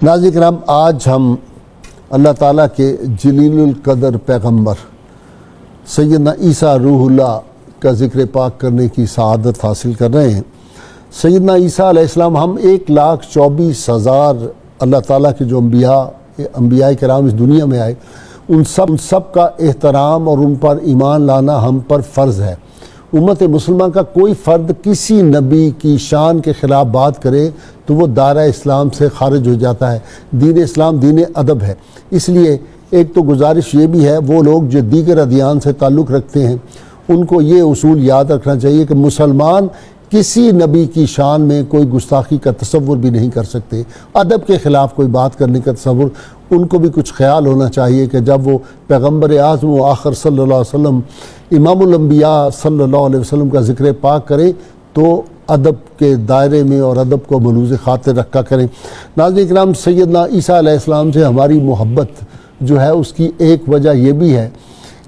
ناظرین کرام، آج ہم اللہ تعالیٰ کے جلیل القدر پیغمبر سیدنا عیسیٰ روح اللہ کا ذکر پاک کرنے کی سعادت حاصل کر رہے ہیں۔ سیدنا عیسیٰ علیہ السلام، ہم 1,24,000 اللہ تعالیٰ کے جو انبیاء کرام اس دنیا میں آئے، ان سب کا احترام اور ان پر ایمان لانا ہم پر فرض ہے۔ امت مسلمہ کا کوئی فرد کسی نبی کی شان کے خلاف بات کرے تو وہ دائرہ اسلام سے خارج ہو جاتا ہے۔ دین اسلام دین ادب ہے، اس لیے ایک تو گزارش یہ بھی ہے، وہ لوگ جو دیگر ادیان سے تعلق رکھتے ہیں ان کو یہ اصول یاد رکھنا چاہیے کہ مسلمان کسی نبی کی شان میں کوئی گستاخی کا تصور بھی نہیں کر سکتے۔ ادب کے خلاف کوئی بات کرنے کا تصور، ان کو بھی کچھ خیال ہونا چاہیے کہ جب وہ پیغمبر اعظم و آخر صلی اللہ علیہ وسلم، امام الانبیاء صلی اللہ علیہ وسلم کا ذکر پاک کریں تو ادب کے دائرے میں اور ادب کو ملوز خاطر رکھا کریں۔ ناظرین کرام، سیدنا عیسیٰ علیہ السلام سے ہماری محبت جو ہے اس کی ایک وجہ یہ بھی ہے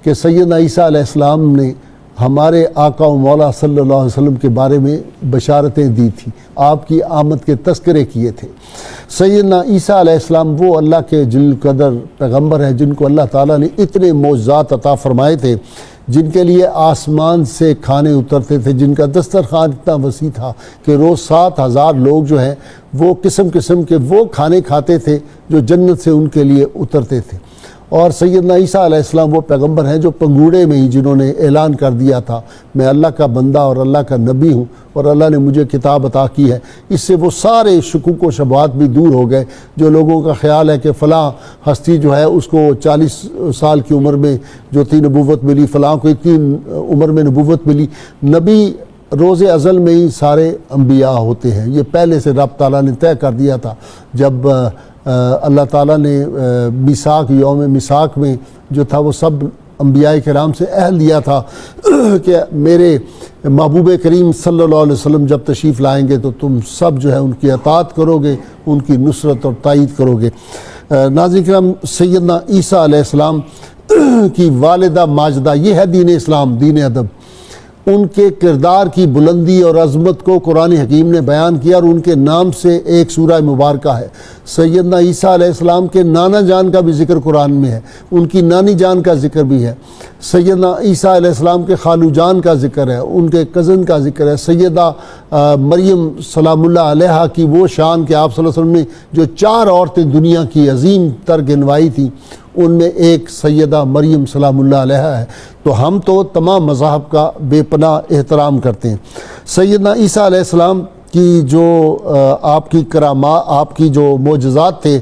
کہ سیدنا عیسیٰ علیہ السلام نے ہمارے آقا و مولا صلی اللہ علیہ وسلم کے بارے میں بشارتیں دی تھیں، آپ کی آمد کے تذکرے کیے تھے۔ سیدنا عیسیٰ علیہ السلام وہ اللہ کے جلیل القدر پیغمبر ہیں جن کو اللہ تعالیٰ نے اتنے معجزات عطا فرمائے تھے، جن کے لیے آسمان سے کھانے اترتے تھے، جن کا دسترخوان اتنا وسیع تھا کہ روز 7,000 لوگ جو ہیں وہ قسم قسم کے وہ کھانے کھاتے تھے جو جنت سے ان کے لیے اترتے تھے۔ اور سیدنا عیسیٰ علیہ السلام وہ پیغمبر ہیں جو پنگوڑے میں ہی جنہوں نے اعلان کر دیا تھا، میں اللہ کا بندہ اور اللہ کا نبی ہوں اور اللہ نے مجھے کتاب عطا کی ہے۔ اس سے وہ سارے شکوک و شبہات بھی دور ہو گئے جو لوگوں کا خیال ہے کہ فلاں ہستی جو ہے اس کو 40 سال کی عمر میں جو تھی نبوت ملی، فلاں کو اتنی عمر میں نبوت ملی۔ نبی روز ازل میں ہی سارے انبیاء ہوتے ہیں، یہ پہلے سے رب تعالیٰ نے طے کر دیا تھا۔ جب اللہ تعالیٰ نے میثاق، یوم میثاق میں جو تھا وہ سب انبیاء کرام سے عہد لیا تھا کہ میرے محبوب کریم صلی اللہ علیہ وسلم جب تشریف لائیں گے تو تم سب جو ہے ان کی اطاعت کرو گے، ان کی نصرت اور تائید کرو گے۔ ناظرین کرام، سیدنا عیسیٰ علیہ السلام کی والدہ ماجدہ، یہ ہے دین اسلام، دین ادب۔ ان کے کردار کی بلندی اور عظمت کو قرآن حکیم نے بیان کیا اور ان کے نام سے ایک سورہ مبارکہ ہے۔ سیدنا عیسیٰ علیہ السلام کے نانا جان کا بھی ذکر قرآن میں ہے، ان کی نانی جان کا ذکر بھی ہے۔ سیدنا عیسیٰ علیہ السلام کے خالو جان کا ذکر ہے، ان کے کزن کا ذکر ہے۔ سیدہ مریم سلام اللہ علیہا کی وہ شان کہ آپ صلی اللہ علیہ وسلم نے جو 4 عورتیں دنیا کی عظیم تر گنوائی تھیں، ان میں ایک سیدہ مریم سلام اللہ علیہا ہے۔ تو ہم تو تمام مذاہب کا بے پناہ احترام کرتے ہیں۔ سیدنا عیسیٰ علیہ السلام کی جو آپ کی کرامات، آپ کی جو معجزات تھے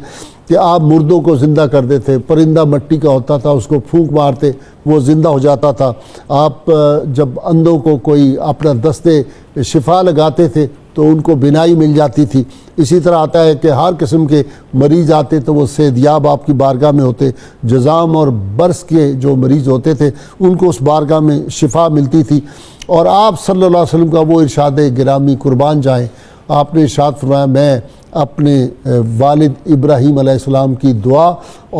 کہ آپ مردوں کو زندہ کر دیتے، پرندہ مٹی کا ہوتا تھا اس کو پھونک مارتے وہ زندہ ہو جاتا تھا، آپ جب اندھوں کو کوئی اپنا دستے شفا لگاتے تھے تو ان کو بینائی مل جاتی تھی۔ اسی طرح آتا ہے کہ ہر قسم کے مریض آتے تو وہ صحتیاب آپ کی بارگاہ میں ہوتے، جزام اور برس کے جو مریض ہوتے تھے ان کو اس بارگاہ میں شفا ملتی تھی۔ اور آپ صلی اللہ علیہ وسلم کا وہ ارشاد گرامی قربان جائیں، آپ نے ارشاد فرمایا میں اپنے والد ابراہیم علیہ السلام کی دعا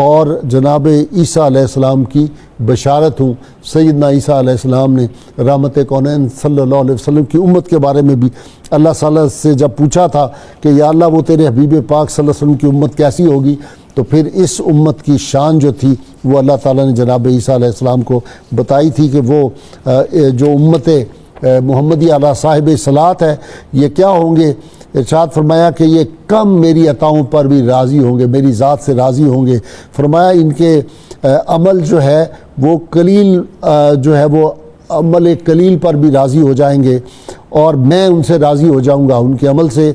اور جناب عیسیٰ علیہ السلام کی بشارت ہوں۔ سیدنا عیسیٰ علیہ السلام نے رحمت کونین صلی اللہ علیہ وسلم کی امت کے بارے میں بھی اللہ تعالیٰ سے جب پوچھا تھا کہ یا اللہ وہ تیرے حبیب پاک صلی اللہ علیہ وسلم کی امت کیسی ہوگی، تو پھر اس امت کی شان جو تھی وہ اللہ تعالیٰ نے جناب عیسیٰ علیہ السلام کو بتائی تھی کہ وہ جو امت محمدی علی صاحب صلاۃ ہے یہ کیا ہوں گے۔ ارشاد فرمایا کہ یہ کم میری عطاؤں پر بھی راضی ہوں گے، میری ذات سے راضی ہوں گے۔ فرمایا ان کے عمل جو ہے وہ قلیل جو ہے وہ عمل قلیل پر بھی راضی ہو جائیں گے اور میں ان سے راضی ہو جاؤں گا ان کے عمل سے۔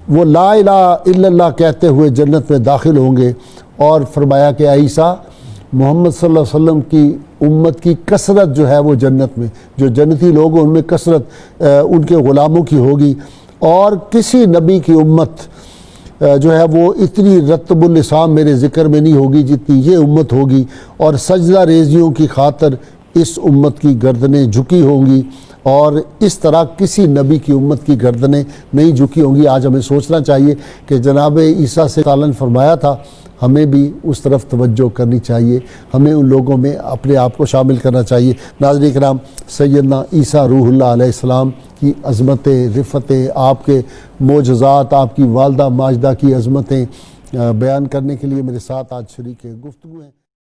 وہ لا الہ الا اللہ کہتے ہوئے جنت میں داخل ہوں گے۔ اور فرمایا کہ عیسیٰ محمد صلی اللہ علیہ وسلم کی امت کی کثرت جو ہے وہ جنت میں، جو جنتی لوگ ہیں ان میں کثرت ان کے غلاموں کی ہوگی، اور کسی نبی کی امت جو ہے وہ اتنی رتب اللسان میرے ذکر میں نہیں ہوگی جتنی یہ امت ہوگی، اور سجدہ ریزیوں کی خاطر اس امت کی گردنیں جھکی ہوں گی، اور اس طرح کسی نبی کی امت کی گردنیں نہیں جھکی ہوں گی۔ آج ہمیں سوچنا چاہیے کہ جناب عیسیٰ سے تعالیٰ نے فرمایا تھا، ہمیں بھی اس طرف توجہ کرنی چاہیے، ہمیں ان لوگوں میں اپنے آپ کو شامل کرنا چاہیے۔ ناظرین کرام، سیدنا عیسیٰ روح اللہ علیہ السلام کی عظمتیں، رفتیں، آپ کے معجزات، آپ کی والدہ ماجدہ کی عظمتیں، بیان کرنے کے لیے میرے ساتھ آج شریک گفتگو ہیں